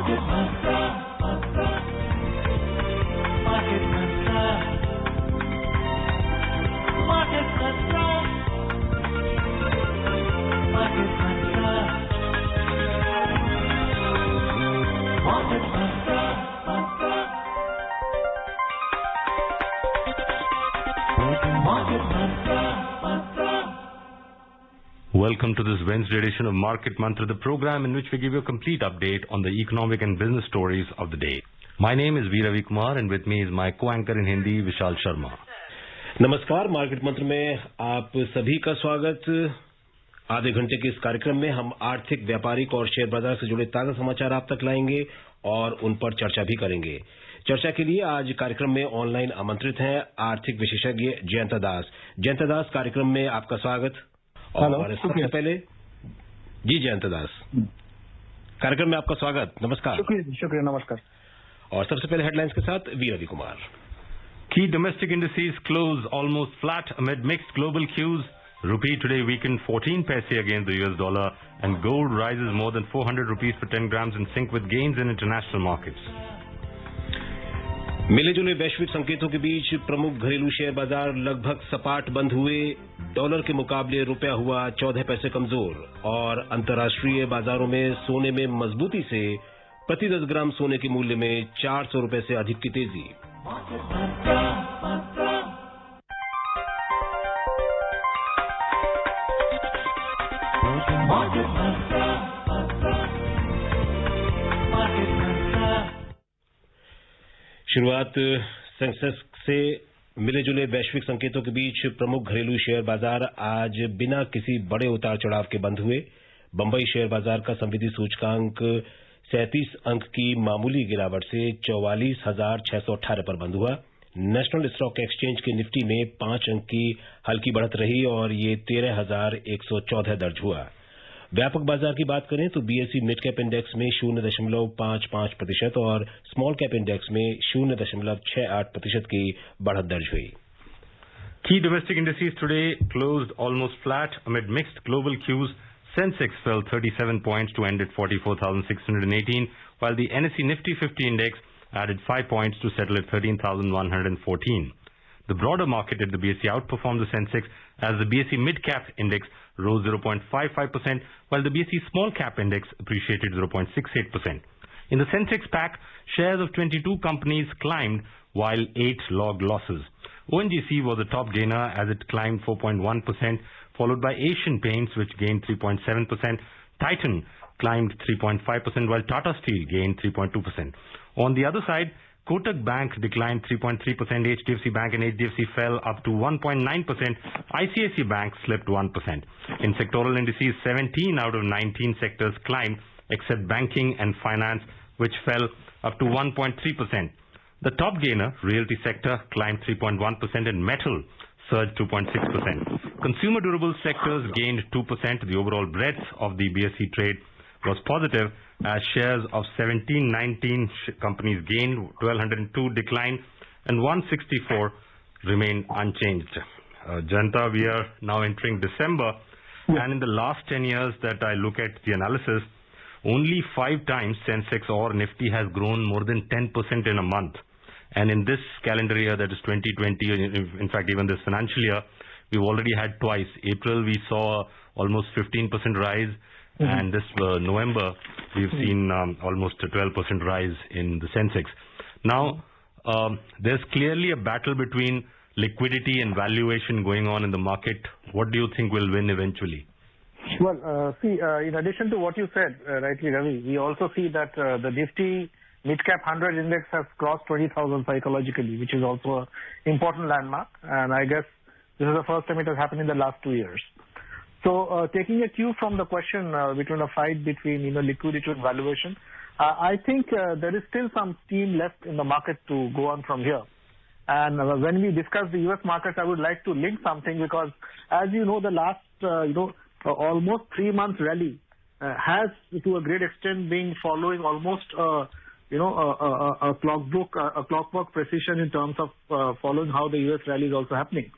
Market Mantra. Market Mantra. Market Mantra. Market Mantra. Market Mantra. Market Mantra. Welcome to this Wednesday edition of Market Mantra, the program in which we give you a complete update on the economic and business stories of the day. My name is V. Ravi Kumar and with me is my co-anchor in Hindi, Vishal Sharma. नमस्कार, market मंत्र में आप सभी का स्वागत। आधे घंटे के इस कार्यक्रम में हम आर्थिक, व्यापारिक और शेयर बाजार से जुड़े ताजा समाचार आप तक लाएंगे और उन पर चर्चा भी करेंगे। चर्चा के लिए आज कार्यक्रम में ऑनलाइन आमंत्रित हैं आर्थिक विशेषज्ञ जयंता दास। जयंता दास, कार्यक्रम में आपका स्वागत। और सबसे पहले जी जयंता दास, कार्यक्रम में आपका स्वागत। नमस्कार। शुक्रिया, नमस्कार। और सबसे पहले हेडलाइंस के साथ V Ravi Kumar. Key domestic indices close almost flat amid mixed global cues. Rupee today weakened 14 paise against the US dollar and gold rises more than 400 rupees per 10 grams in sync with gains in international markets. मिले जुले वैश्विक संकेतों के बीच प्रमुख घरेलू share बाजार लगभग सपाट बंद हुए। डॉलर के मुकाबले रुपया हुआ 14 पैसे कमजोर और अंतर्राष्ट्रीय बाजारों में सोने में मजबूती से प्रति 10 ग्राम सोने के मूल्य में 400 रुपए से अधिक की तेजी। शुरुआत सेंसेक्स से। मिले जुले वैश्विक संकेतों के बीच प्रमुख घरेलू शेयर बाजार आज बिना किसी बड़े उतार चढ़ाव के बंद हुए। बंबई शेयर बाजार का संविधि सूचकांक 37 अंक की मामूली गिरावट से 44,618 पर बंद हुआ। नेशनल स्टॉक एक्सचेंज के निफ्टी में 5 अंक की हल्की बढ़त रही और ये 13,114 दर्ज हुआ। व्यापक बाजार की बात करें तो बीएसई मिड कैप इंडेक्स में 0.55% और स्मॉल कैप इंडेक्स में 0.68% की बढ़त दर्ज हुई। Key domestic indices today closed almost flat amid mixed global cues. Sensex fell 37 points to end at 44,618, while the NSE Nifty 50 index added 5 points to settle at 13,114. The broader market at the BSE outperformed the Sensex as the BSE mid-cap index rose 0.55%, while the BSE small-cap index appreciated 0.68%. In the Sensex pack, shares of 22 companies climbed while 8 logged losses. ONGC was the top gainer as it climbed 4.1%, followed by Asian Paints, which gained 3.7%. Titan climbed 3.5%, while Tata Steel gained 3.2%. On the other side, Kotak Bank declined 3.3%, HDFC Bank and HDFC fell up to 1.9%, ICICI Bank slipped 1%. In sectoral indices, 17 out of 19 sectors climbed except banking and finance, which fell up to 1.3%. The top gainer, realty sector, climbed 3.1% and metal surged 2.6%. Consumer durable sectors gained 2%. The overall breadth of the BSE trade was positive as shares of 1719 companies gained, 1202 declined, and 164 remained unchanged. Janta, we are now entering December, and in the last 10 years that I look at the analysis, only 5 times Sensex or Nifty has grown more than 10% in a month. And in this calendar year, that is 2020, in fact, even this financial year, we've already had twice. April, we saw almost 15% rise. And this November, we've seen almost a 12% rise in the Sensex. Now, there's clearly a battle between liquidity and valuation going on in the market. What do you think will win eventually? Well, in addition to what you said, rightly, Ravi, we also see that the Nifty Mid-Cap 100 Index has crossed 20,000 psychologically, which is also an important landmark. And I guess this is the first time it has happened in the last 2 years. So taking a cue from the question between a fight between liquidity and valuation, I think there is still some steam left in the market to go on from here. And when we discuss the U.S. markets, I would like to link something because, as you know, the last almost 3 months rally has, to a great extent, been following almost a clockwork precision in terms of following how the U.S. rally is also happening.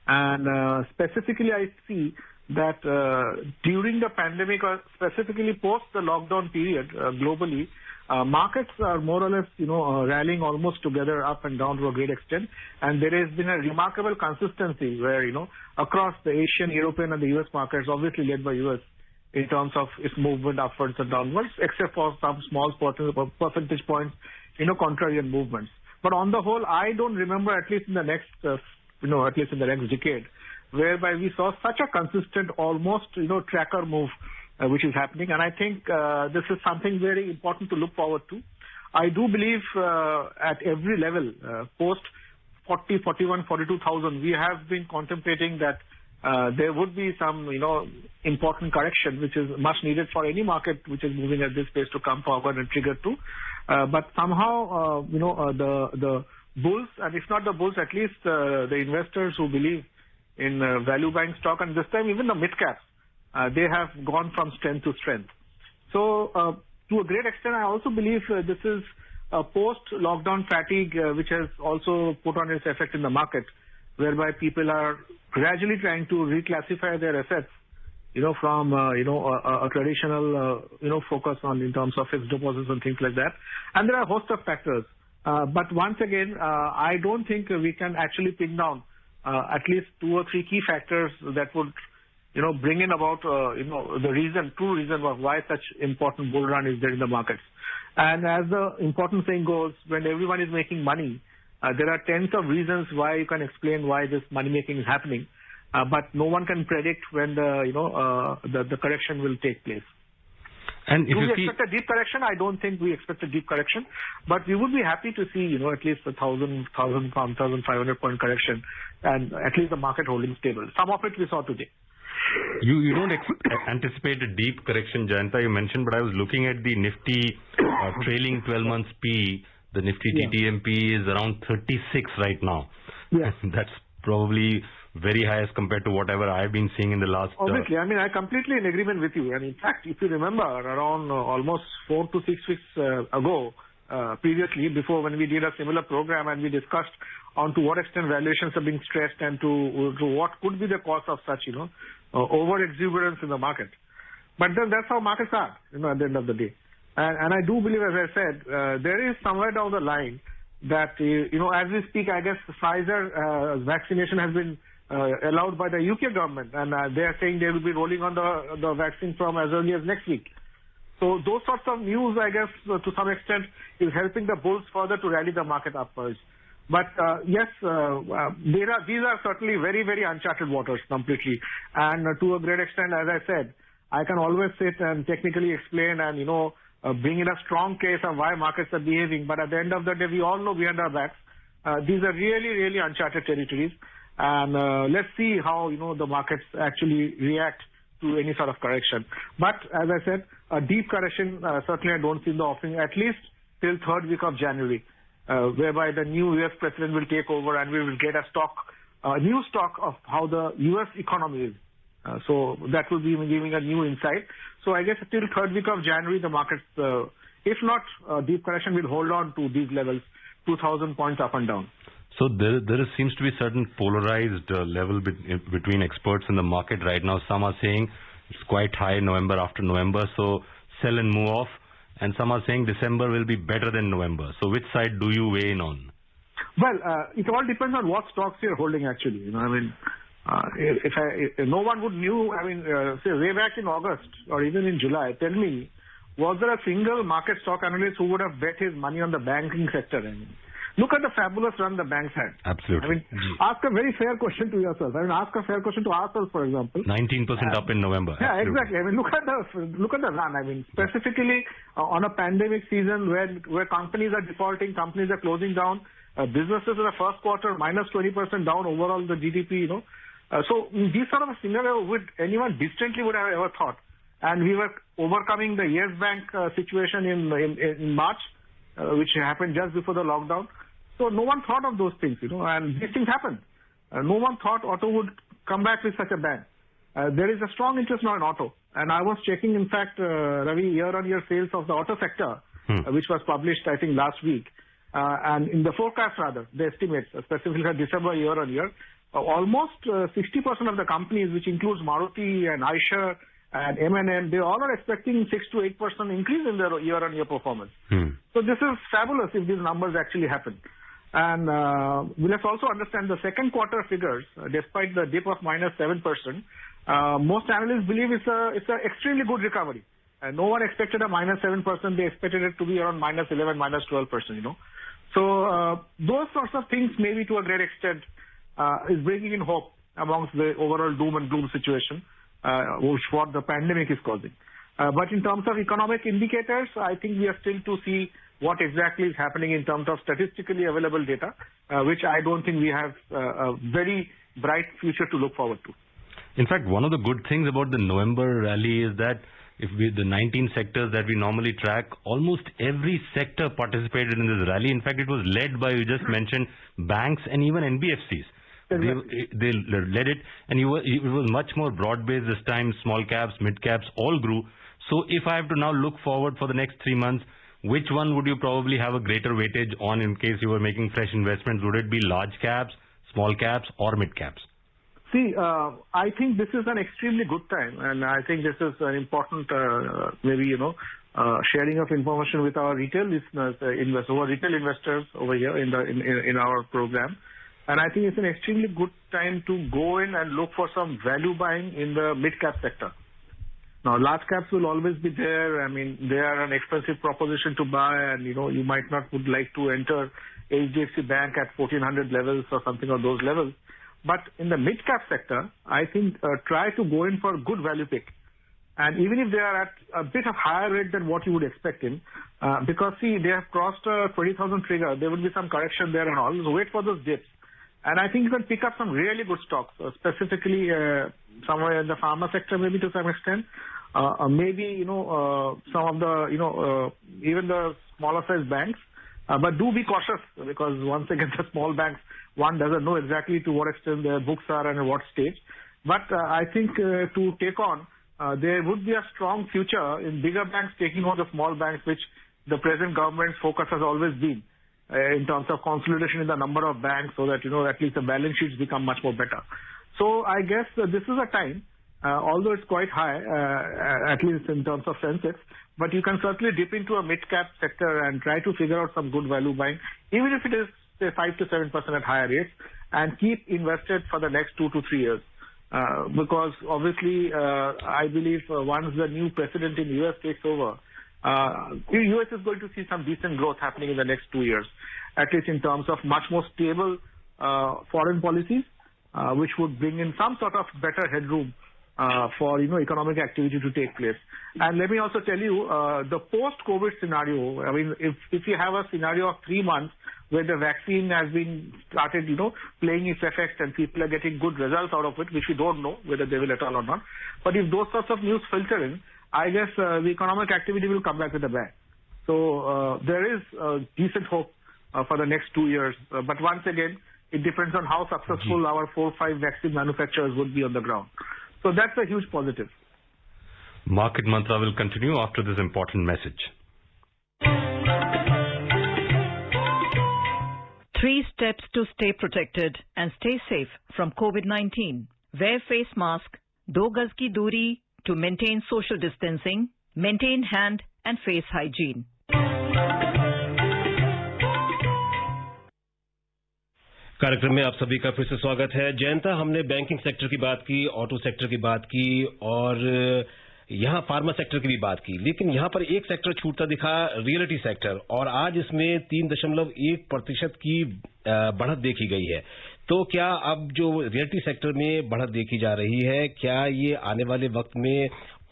And specifically, I see that during the pandemic, or specifically post the lockdown period globally, markets are more or less, rallying almost together up and down to a great extent. And there has been a remarkable consistency where, across the Asian, European and the US markets, obviously led by US, in terms of its movement upwards and downwards, except for some small percentage points, contrarian movements. But on the whole, I don't remember, at least in the next, at least in the next decade, whereby we saw such a consistent, almost, tracker move, which is happening. And I think this is something very important to look forward to. I do believe at every level, post 40, 41, 42,000, we have been contemplating that there would be some, important correction, which is much needed for any market which is moving at this pace to come forward and trigger too. But somehow, the bulls, and if not the bulls, at least the investors who believe in value buying stock, and this time even the mid caps, they have gone from strength to strength. So to a great extent, I also believe this is a post-lockdown fatigue, which has also put on its effect in the market, whereby people are gradually trying to reclassify their assets, from, a traditional, focus on in terms of fixed deposits and things like that. And there are a host of factors. But once again, I don't think we can actually pin down at least 2 or 3 key factors that would, bring in about, the true reason of why such important bull run is there in the markets. And as the important saying goes, when everyone is making money, there are tens of reasons why you can explain why this money making is happening, but no one can predict when the correction will take place. And if do we expect a deep correction? I don't think we expect a deep correction, but we would be happy to see, at least a 1,500 point correction, and at least the market holding stable. Some of it we saw today. You don't anticipate a deep correction, Jayanta, you mentioned, but I was looking at the Nifty trailing 12 months P. The Nifty TTMP is around 36 right now. Yeah. That's probably very high as compared to whatever I've been seeing in the last... Obviously, I completely in agreement with you. And in fact, if you remember, around almost 4 to 6 weeks ago, previously, before when we did a similar program and we discussed on to what extent valuations are being stressed and to what could be the cause of such, over-exuberance in the market. But then that's how markets are, at the end of the day. And I do believe, as I said, there is somewhere down the line that, as we speak, I guess Pfizer vaccination has been allowed by the UK government, and they are saying they will be rolling on the vaccine from as early as next week. So those sorts of news, I guess, to some extent, is helping the bulls further to rally the market upwards. But yes, these are certainly very, very uncharted waters completely. And to a great extent, as I said, I can always sit and technically explain and, bring in a strong case of why markets are behaving. But at the end of the day, we all know behind our backs, these are really, really uncharted territories. And let's see how, the markets actually react to any sort of correction. But as I said, a deep correction, certainly I don't see in the offing, at least till 3rd week of January, whereby the new US president will take over and we will get a new stock of how the US economy is. So that will be giving a new insight. So I guess till 3rd week of January, the markets, if not deep correction, will hold on to these levels, 2,000 points up and down. So there seems to be certain polarized level between experts in the market right now. Some are saying it's quite high November after November, so sell and move off. And some are saying December will be better than November. So which side do you weigh in on? Well, it all depends on what stocks you're holding actually. If no one would knew, say way back in August or even in July, tell me, was there a single market stock analyst who would have bet his money on the banking sector? Look at the fabulous run the banks had. Absolutely. Ask a very fair question to yourself. Ask a fair question to ourselves, for example. 19% up in November. Yeah, absolutely. exactly. Look at the run. Specifically on a pandemic season where companies are defaulting, companies are closing down, businesses in the first quarter minus 20% down overall the GDP. So these sort of a scenario anyone distantly would have ever thought. And we were overcoming the Yes Bank situation in March, which happened just before the lockdown. So no one thought of those things, and these things happened. No one thought auto would come back with such a bang. There is a strong interest now in auto. And I was checking, in fact, Ravi, year-on-year sales of the auto sector, which was published, I think, last week. And in the forecast, rather, the estimates, specifically for December year-on-year, almost 60% of the companies, which includes Maruti and Eicher and M&M, they all are expecting 6 to 8% increase in their year-on-year performance. So this is fabulous if these numbers actually happen. And let's also understand the second quarter figures, despite the dip of -7%, most analysts believe it's an extremely good recovery. No one expected a -7%. They expected it to be around -11, -12%, So those sorts of things, maybe to a great extent, is bringing in hope amongst the overall doom and gloom situation, which what the pandemic is causing. But in terms of economic indicators, I think we are still to see what exactly is happening in terms of statistically available data, which I don't think we have a very bright future to look forward to. In fact, one of the good things about the November rally is that the 19 sectors that we normally track, almost every sector participated in this rally. In fact, it was led by, you just mentioned, banks and even NBFCs. Exactly. They led it, and it was much more broad-based this time. Small caps, mid caps, all grew. So if I have to now look forward for the next 3 months, which one would you probably have a greater weightage on in case you were making fresh investments? Would it be large caps, small caps, or mid caps? See, I think this is an extremely good time, and I think this is an important, sharing of information with our retail listeners, retail investors over here in our program. And I think it's an extremely good time to go in and look for some value buying in the mid-cap sector. Now, large caps will always be there. I mean, they are an expensive proposition to buy, and, you might not would like to enter HDFC Bank at 1400 levels or something on those levels. But in the mid-cap sector, I think try to go in for a good value pick. And even if they are at a bit of higher rate than what you would expect in, because, see, they have crossed a 20,000 trigger, there will be some correction there and all. So wait for those dips. And I think you can pick up some really good stocks, specifically somewhere in the pharma sector, maybe to some extent. Maybe, some of the, even the smaller size banks. But do be cautious, because once again, the small banks, one doesn't know exactly to what extent their books are and at what stage. But I think to take on, there would be a strong future in bigger banks taking on the small banks, which the present government's focus has always been in terms of consolidation in the number of banks, so that, at least the balance sheets become much more better. So I guess this is a time, although it's quite high, at least in terms of Sensex, but you can certainly dip into a mid-cap sector and try to figure out some good value buying, even if it is, say, 5 to 7% at higher rates, and keep invested for the next 2 to 3 years. Because obviously, I believe once the new president in US takes over, the US is going to see some decent growth happening in the next 2 years, at least in terms of much more stable foreign policies, which would bring in some sort of better headroom for economic activity to take place. And let me also tell you, the post-COVID scenario, I mean, if you have a scenario of 3 months where the vaccine has been started, playing its effect and people are getting good results out of it, which we don't know whether they will at all or not. But if those sorts of news filter in, I guess the economic activity will come back with a bang. So there is decent hope for the next 2 years. But once again, it depends on how successful our 4 or 5 vaccine manufacturers would be on the ground. So that's a huge positive. Market Mantra will continue after this important message. 3 steps to stay protected and stay safe from COVID-19. Wear face mask, 2 gaz ki duri to maintain social distancing, maintain hand and face hygiene. कार्यक्रम में आप सभी का फिर से स्वागत है। जयंता, हमने बैंकिंग सेक्टर की बात की, ऑटो सेक्टर की बात की और यहाँ फार्मा सेक्टर की भी बात की, लेकिन यहाँ पर एक सेक्टर छूटता दिखा, रियलिटी सेक्टर, और आज इसमें 3.1% की बढ़त देखी गई है। तो क्या अब जो रियलिटी सेक्टर में बढ़त देखी जा रही है, क्या ये आने वाले वक्त में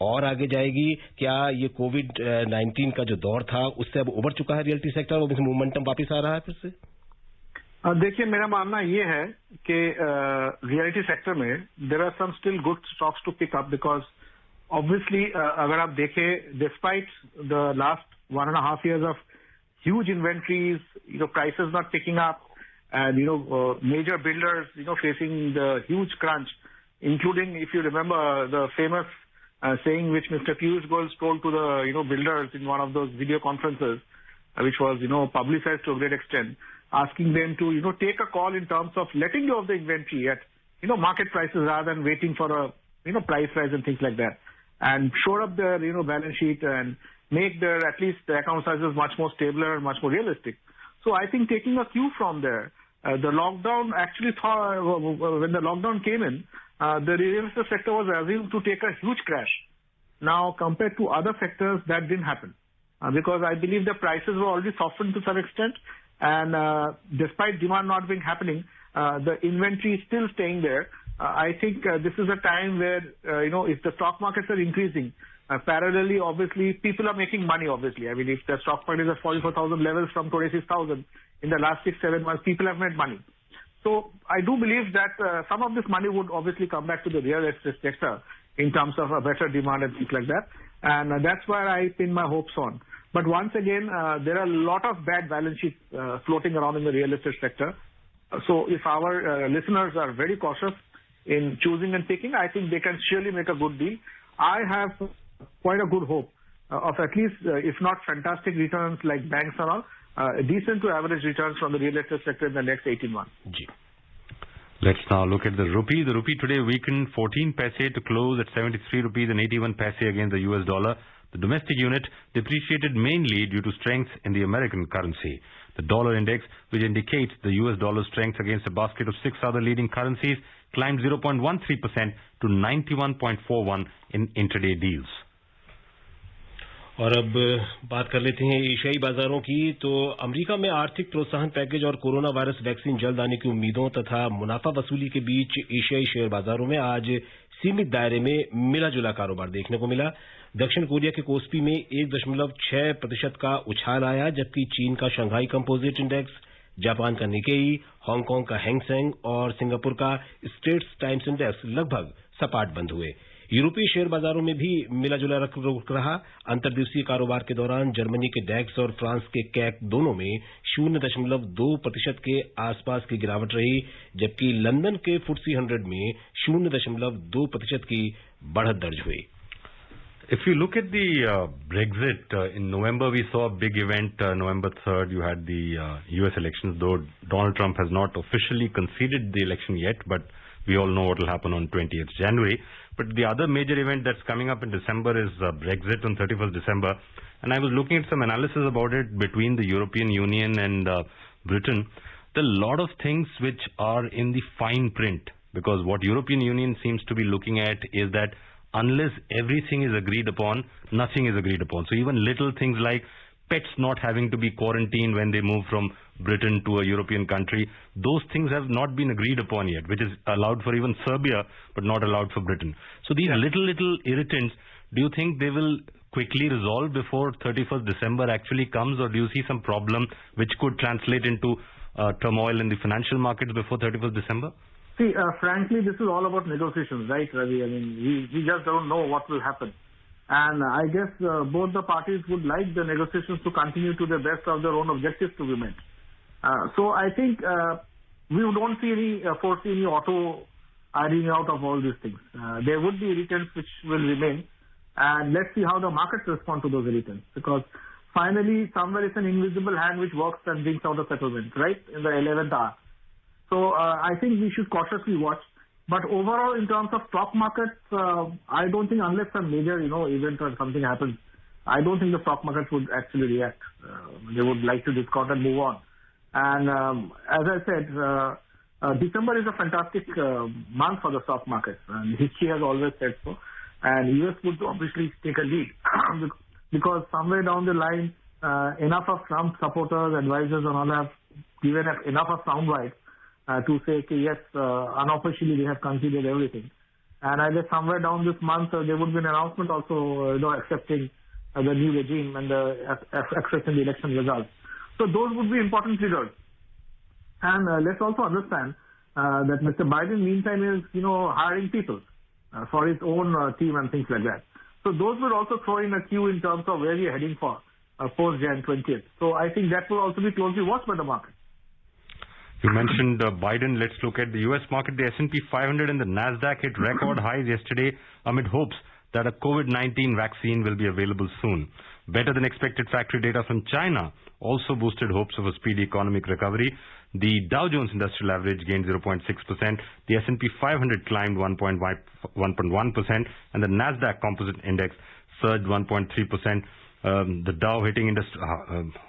और आगे जाएगी? क्या ये कोविड-19 का जो दौर था उससे अब उबर चुका है रियलिटी सेक्टर और उसमें मोमेंटम वापस आ रहा है फिर से? देखिए, मेरा मानना ये है कि रियलिटी सेक्टर में there are some still good stocks to pick up, because obviously अगर आप देखें, despite the last 1.5 years of huge inventories, prices not picking up, and major builders facing the huge crunch, including, if you remember, the famous saying which Mr. Piyush Goyal told to the builders in one of those video conferences, which was publicized to a great extent, asking them to take a call in terms of letting go of the inventory at market prices rather than waiting for a price rise and things like that. and shore up their balance sheet and make their at least the account sizes much more stabler and much more realistic. So I think taking a cue from there, the lockdown actually when the lockdown came in, the real estate sector was assumed to take a huge crash. Now compared to other sectors, that didn't happen because I believe the prices were already softened to some extent, and despite demand not being happening, the inventory is still staying there. I think this is a time where if the stock markets are increasing, parallelly, obviously, people are making money, obviously. I mean, if the stock market is at 44,000 levels from 26,000, in the last 6-7 months, people have made money. So I do believe that some of this money would obviously come back to the real estate sector in terms of a better demand and things like that. And that's where I pin my hopes on. But once again, there are a lot of bad balance sheets floating around in the real estate sector. So if our listeners are very cautious in choosing and picking, I think they can surely make a good deal. I have quite a good hope of at least, if not fantastic returns like banks and all, decent to average returns from the real estate sector in the next 18 months. Let's now look at the rupee. The rupee today weakened 14 paise to close at 73 rupees and 81 paise against the US dollar. The domestic unit depreciated mainly due to strength in the American currency. The dollar index, which indicates the US dollar strength against a basket of 6 other leading currencies, climbed 0.13% to 91.41 in intraday deals. और अब बात कर लेते हैं एशियाई बाजारों की। तो अमेरिका में आर्थिक प्रोत्साहन पैकेज और कोरोना वायरस वैक्सीन जल्द आने की उम्मीदों तथा मुनाफा वसूली के बीच एशियाई शेयर बाजारों में आज सीमित दायरे में मिला जुला कारोबार देखने को मिला। दक्षिण कोरिया के कोस्पी में 1.6% का उछाल आया, जबकि चीन का शंघाई कंपोजिट इंडेक्स, जापान का निकेई, हांगकांग का हैंगसेंग और सिंगापुर का स्ट्रेट्स टाइम्स इंडेक्स लगभग सपाट बंद हुए। यूरोपीय शेयर बाजारों में भी मिला जुला रुख रहा। अंतर्दिवसीय कारोबार के दौरान जर्मनी के डैक्स और फ्रांस के कैक दोनों में 0.2% के आसपास की गिरावट रही, जबकि लंदन के FTSE 100 में 0.2% की बढ़त दर्ज हुई। If you look at the Brexit, in November we saw a big event. November 3rd, you had the US elections, though Donald Trump has not officially conceded the election yet, but we all know what will happen on 20th January. But the other major event that's coming up in December is Brexit on 31st December. And I was looking at some analysis about it between the European Union and Britain. There are a lot of things which are in the fine print, because what European Union seems to be looking at is that unless everything is agreed upon, nothing is agreed upon. So even little things like pets not having to be quarantined when they move from Britain to a European country, those things have not been agreed upon yet, which is allowed for even Serbia, but not allowed for Britain. So these little irritants, do you think they will quickly resolve before 31st December actually comes, or do you see some problem which could translate into turmoil in the financial markets before 31st December? See, frankly, this is all about negotiations, right, Ravi? I mean, we just don't know what will happen. And I guess both the parties would like the negotiations to continue to the best of their own objectives to be met. So I think we don't foresee any auto ironing out of all these things. There would be irritants which will remain, and let's see how the markets respond to those irritants, because finally somewhere it's an invisible hand which works and brings out a settlement, right, in the 11th hour. So I think we should cautiously watch. But overall, in terms of stock markets, I don't think, unless some major, event or something happens, I don't think the stock markets would actually react. They would like to discount and move on. And as I said, December is a fantastic month for the stock market. And history has always said so. And US would obviously take a lead because somewhere down the line, enough of Trump supporters, advisors, and all have given enough of soundbites to say, okay, yes, unofficially they have conceded everything. And I guess somewhere down this month, there would be an announcement also, accepting the new regime and accepting the election results. So those would be important triggers. And let's also understand that Mr. Biden, meantime, is, hiring people for his own team and things like that. So those would also throw in a cue in terms of where we are heading for post-Jan 20th. So I think that will also be closely watched by the market. You mentioned Biden. Let's look at the U.S. market. The S&P 500 and the NASDAQ hit record highs yesterday amid hopes that a COVID-19 vaccine will be available soon. Better than expected factory data from China also boosted hopes of a speedy economic recovery. The Dow Jones Industrial Average gained 0.6%. The S&P 500 climbed 1.1%, and the Nasdaq Composite Index surged 1.3%. The Dow hitting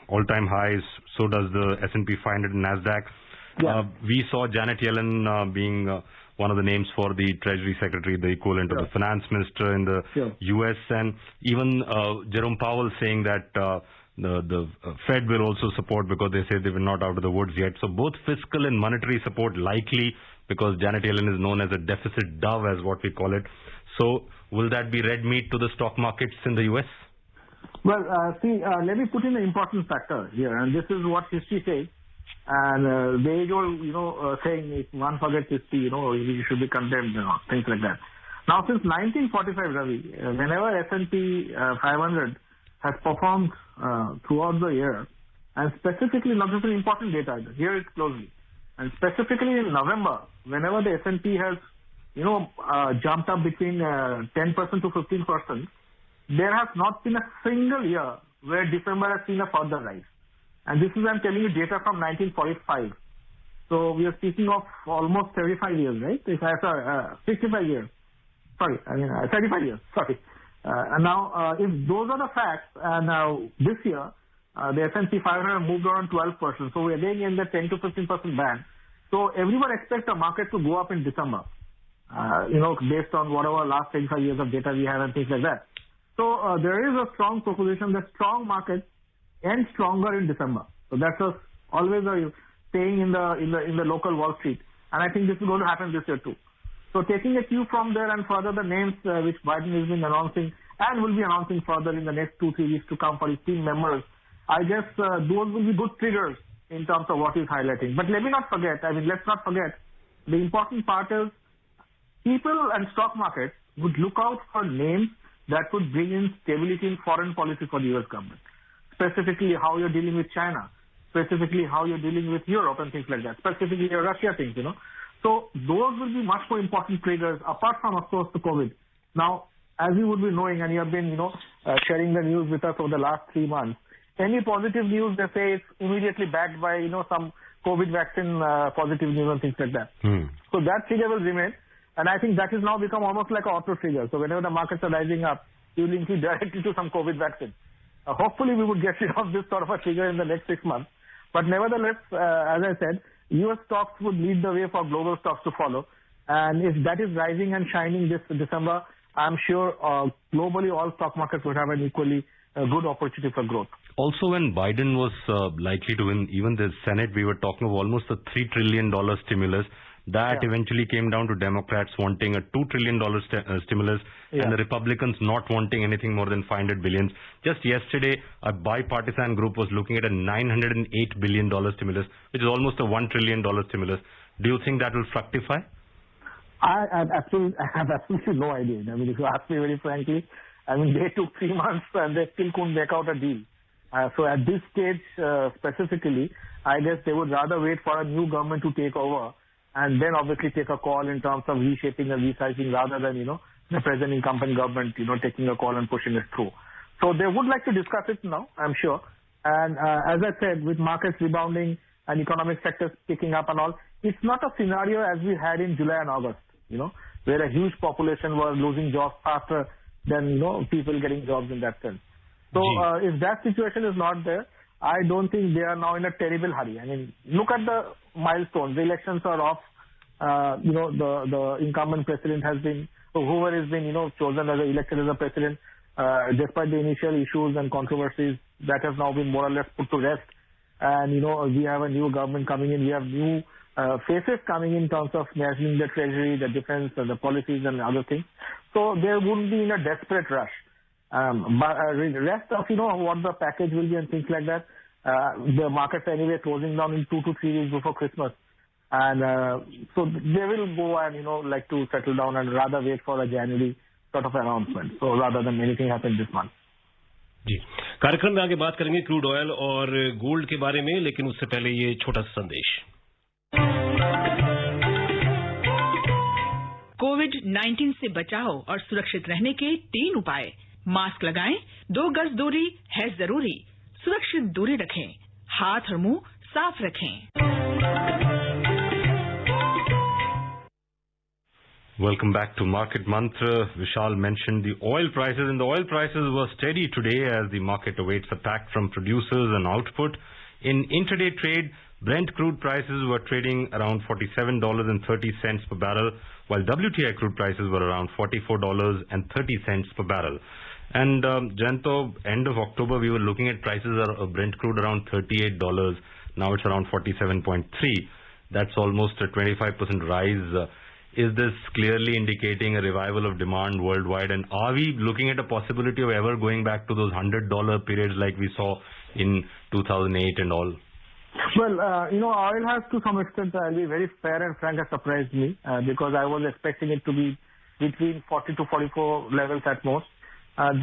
all-time highs. So does the S&P 500 and Nasdaq. Yeah. We saw Janet Yellen being one of the names for the Treasury Secretary, the equivalent of the Finance Minister in the U.S., and even Jerome Powell saying that the Fed will also support because they say they were not out of the woods yet. So both fiscal and monetary support likely, because Janet Yellen is known as a deficit dove, as what we call it. So will that be red meat to the stock markets in the U.S.? Well, let me put in an important factor here, and this is what history says. And the age-old, saying if one forgets history, he should be condemned, things like that. Now, since 1945, Ravi, whenever S&P 500 has performed throughout the year, and specifically, not just an important data, hear it closely, and specifically in November, whenever the S&P has, jumped up between 10% to 15%, there has not been a single year where December has seen a further rise. And this is, I'm telling you, data from 1945. So we are speaking of almost 35 years, right? 65 years. Sorry, 35 years. Sorry. And now, if those are the facts, and now this year, the S&P 500 moved around 12%. So we're again in the 10 to 15% band. So everyone expects the market to go up in December, based on whatever last 25 years of data we have and things like that. So there is a strong proposition that strong markets end stronger in December. So that's always a saying in the local Wall Street. And I think this is going to happen this year too. So taking a cue from there and further the names which Biden has been announcing and will be announcing further in the next 2-3 weeks to come for his team members, I guess those will be good triggers in terms of what he's highlighting. But let's not forget the important part is people and stock markets would look out for names that would bring in stability in foreign policy for the U.S. government. Specifically how you're dealing with China, specifically how you're dealing with Europe and things like that, specifically your Russia things, So those will be much more important triggers apart from, of course, the COVID. Now, as you would be knowing, and you have been, sharing the news with us over the last 3 months, any positive news, they say it's immediately backed by, some COVID vaccine positive news and things like that. So that trigger will remain. And I think that has now become almost like an auto trigger. So whenever the markets are rising up, you will link it directly to some COVID vaccine. Hopefully we would get rid of this sort of a trigger in the next 6 months. But nevertheless, as I said, U.S. stocks would lead the way for global stocks to follow. And if that is rising and shining this December, I'm sure globally all stock markets would have an equally good opportunity for growth. Also, when Biden was likely to win even the Senate, we were talking of almost a $3 trillion stimulus. That eventually came down to Democrats wanting a $2 trillion stimulus and the Republicans not wanting anything more than $500 billion. Just yesterday, a bipartisan group was looking at a $908 billion stimulus, which is almost a $1 trillion stimulus. Do you think that will fructify? I have absolutely no idea. If you ask me very frankly, they took 3 months and they still couldn't make out a deal. So at this stage, specifically, I guess they would rather wait for a new government to take over and then obviously take a call in terms of reshaping and resizing rather than, the present incumbent government, taking a call and pushing it through. So they would like to discuss it now, I'm sure. And as I said, with markets rebounding and economic sectors picking up and all, it's not a scenario as we had in July and August, where a huge population was losing jobs faster than, people getting jobs in that sense. So if that situation is not there, I don't think they are now in a terrible hurry. Look at the milestones. The elections are off. The incumbent president has been, whoever has been, chosen as elected as a president, despite the initial issues and controversies that have now been more or less put to rest. And, we have a new government coming in. We have new faces coming in terms of managing the treasury, the defense, the policies and other things. So they wouldn't be in a desperate rush. But the rest of, what the package will be and things like that, the markets are anyway closing down in 2 to 3 weeks before Christmas. And so they will go and, like to settle down and rather wait for a January sort of announcement. So rather than anything happen this month. जी, कार्यक्रम में आगे बात करेंगे crude oil और gold के बारे में, लेकिन उससे पहले ये छोटा सा संदेश। कोविड-19 से बचाव और सुरक्षित रहने के 3 उपाय। मास्क लगाएं, 2 गज दूरी है जरूरी, सुरक्षित दूरी रखें, हाथ और मुंह साफ रखें। Welcome back to Market Mantra. Vishal mentioned the oil prices, and the oil prices were steady today as the market awaits a pack from producers and output. In intraday trade, Brent crude prices were trading around $47.30 per barrel, while WTI crude prices were around $44.30 per barrel. And Janto, end of October, we were looking at prices of Brent crude around $38. Now it's around 47.3. That's almost a 25% rise. Is this clearly indicating a revival of demand worldwide? And are we looking at a possibility of ever going back to those $100 periods like we saw in 2008 and all? Well, oil has to some extent, I'll be very fair and frank, has surprised me because I was expecting it to be between 40 to 44 levels at most.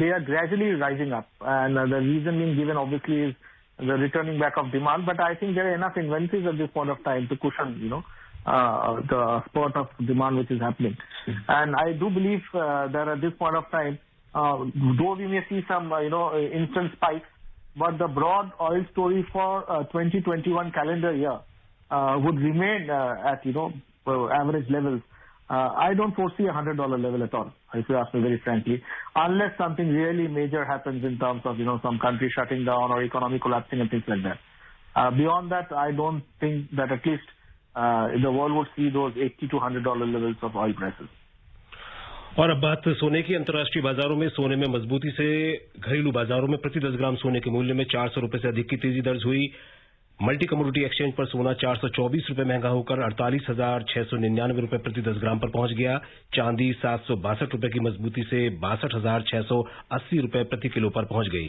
They are gradually rising up, and the reason being given obviously is the returning back of demand. But I think there are enough inventories at this point of time to cushion, the spurt of demand which is happening. And I do believe that at this point of time, though we may see some, instant spikes, but the broad oil story for 2021 calendar year would remain at, average levels. I don't foresee a $100 level at all, if you ask me very frankly, unless something really major happens in terms of, some country shutting down or economy collapsing and things like that. Beyond that, I don't think that at least the world would see those $80 to $100 levels of oil prices. और अब बात सोने की। अंतर्राष्ट्रीय बाजारों में सोने में मजबूती से घरेलू बाजारों में प्रति 10 ग्राम सोने के मूल्य में 400 रुपए से अधिक की तेजी दर्ज हुई। मल्टी कमोडिटी एक्सचेंज पर सोना 424 रुपए महंगा होकर 48,699 रुपए प्रति 10 ग्राम पर पहुंच गया। चांदी 762 रुपए की मजबूती से 62,680 रुपए प्रति किलो पर पहुंच गई।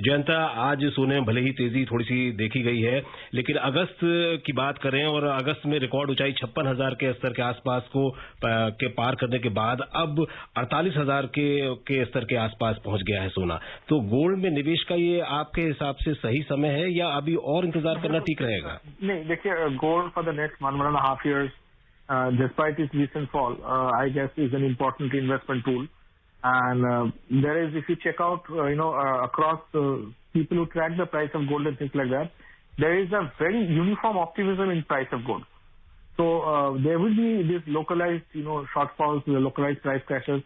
जयंता, आज सोने में भले ही तेजी थोड़ी सी देखी गई है, लेकिन अगस्त की बात करें और अगस्त में रिकॉर्ड ऊंचाई 56,000 के स्तर के आसपास के पार करने के बाद अब 48,000 के स्तर के आसपास पहुंच गया है सोना। तो गोल्ड में निवेश का ये आपके हिसाब से सही समय है या अभी और इंतजार करना ठीक रहेगा? नहीं, देखिए, gold for the next 1.5 years, despite its recent fall, I guess is an important investment tool. And there is, if you check out, across people who track the price of gold and things like that, there is a very uniform optimism in price of gold. So there will be this localized, shortfalls, localized price crashes,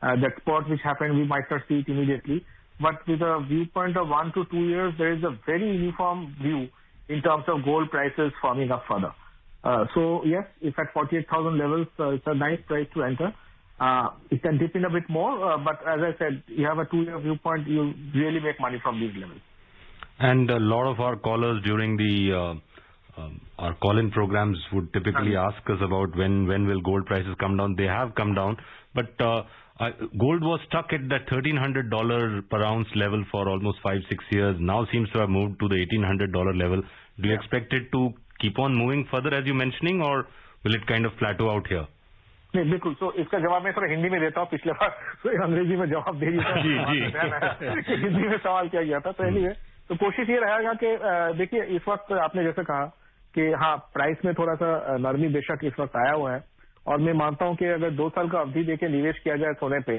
that spot which happened, we might not see it immediately. But with a viewpoint of 1 to 2 years, there is a very uniform view in terms of gold prices firming up further. So yes, if at 48,000 levels, it's a nice price to enter. It can dip in a bit more, but as I said, you have a 2-year viewpoint, you really make money from these levels. And a lot of our callers during the our call-in programs would typically ask us about when will gold prices come down. They have come down, but gold was stuck at that $1,300 per ounce level for almost 5-6 years. Now seems to have moved to the $1,800 level. Do you expect it to keep on moving further as you're mentioning, or will it kind of plateau out here? नहीं, बिल्कुल। तो इसका जवाब मैं थोड़ा हिंदी में देता हूँ। पिछले बार अंग्रेजी में जवाब दे दिया था, हिंदी में सवाल किया गया था। तो एनीवे, तो कोशिश ये रहेगा कि देखिए, इस वक्त आपने जैसे कहा कि हाँ, प्राइस में थोड़ा सा नरमी बेशक इस वक्त आया हुआ है, और मैं मानता हूं कि अगर 2 साल का अवधि देके निवेश किया जाए सोने पे,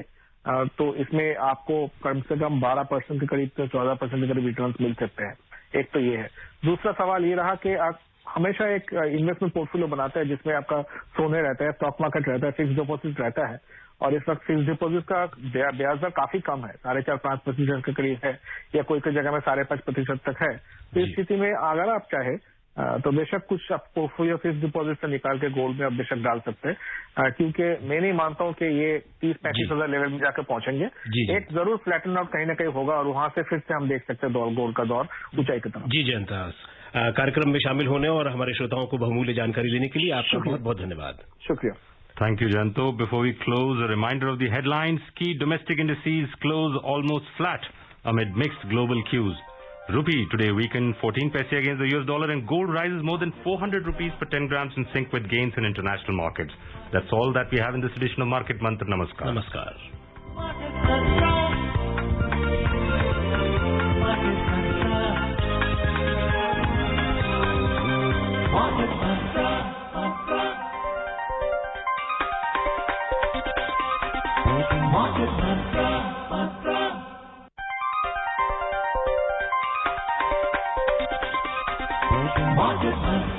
तो इसमें आपको कम से कम 12% के करीब से 14% के करीब रिटर्न मिल सकते हैं। एक तो ये है। दूसरा सवाल ये रहा कि आप हमेशा एक इन्वेस्टमेंट पोर्टफोलियो बनाते हैं जिसमें आपका सोने रहता है, स्टॉक मार्केट रहता है, फिक्स डिपॉजिट रहता है, और इस वक्त फिक्स डिपॉजिट का ब्याज दर काफी कम है, 4.5-5% के करीब है, या कोई कोई जगह में 5.5% तक है। तो इस स्थिति में अगर आप चाहे तो बेशक कुछ आप पोर्टफोलियो फिक्स डिपॉजिट से निकाल के गोल्ड में आप बेशक डाल सकते हैं, क्योंकि मैं नहीं मानता हूं कि ये 30-35 हजार लेवल में जाकर पहुंचेंगे। एक जरूर फ्लैटन आउट कहीं ना कहीं होगा, और वहां से फिर से हम देख सकते हैं गोल्ड का दौर ऊंचाई की तरफ। जी जयंता, कार्यक्रम में शामिल होने और हमारे श्रोताओं को बहुमूल्य जानकारी देने के लिए आपका बहुत बहुत धन्यवाद। शुक्रिया। Thank you, Janto. Before we close, a reminder of the headlines. Key domestic indices close almost flat amid mixed global cues. Rupee today weakened 14 paise against the US dollar, and gold rises more than 400 rupees per 10 grams in sync with gains in international markets. That's all that we have in this edition of Market Mantra. Namaskar. Namaskar. Market Mantra. Market Mantra. Market Mantra. Market Mantra. Market Mantra.